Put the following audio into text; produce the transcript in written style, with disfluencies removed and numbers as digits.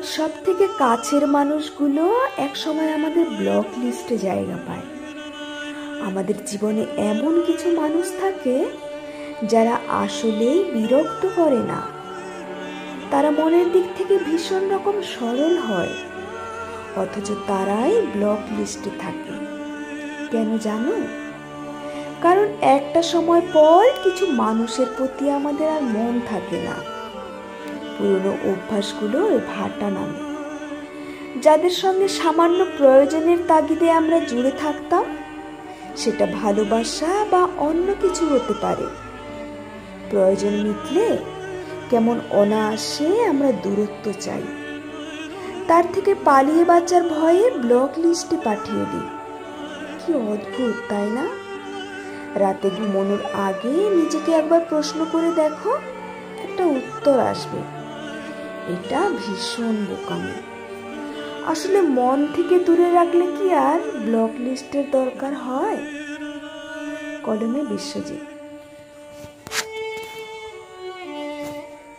সব থেকে কাছের মানুষগুলো একসময় আমাদের ব্লক লিস্টে জায়গা পায়। আমাদের জীবনে এমন কিছু মানুষ থাকে যারা আসলেই বিরক্ত করে না। তারা মনের দিক থেকে ভীষণ রকম সরল হয়, অথচ তারাই ব্লক লিস্টে থাকে। কেন জানো? কারণ একটা সময় পর কিছু মানুষের প্রতি আমাদের আর মন থাকে না। পুরনো অভ্যাসগুলো ভাটা নামে। যাদের সঙ্গে সামান্য প্রয়োজনের তাগিদে আমরা জুড়ে থাকতাম, সেটা ভালোবাসা বা অন্য কিছু হতে পারে, প্রয়োজন মিটলে কেমন অনায়াসে আমরা দূরত্ব চাই। তার থেকে পালিয়ে বাঁচার ভয়ে ব্লক লিস্টে পাঠিয়ে দিই। কি অদ্ভুত, তাই না? রাতে ঘুমানোর আগে নিজেকে একবার প্রশ্ন করে দেখো, একটা উত্তর আসবে, এটা ভীষণ বোকামি। আসলে মন থেকে দূরে রাখলে কি আর ব্লক লিস্টের দরকার হয়? কলমে বিশ্বজিৎ।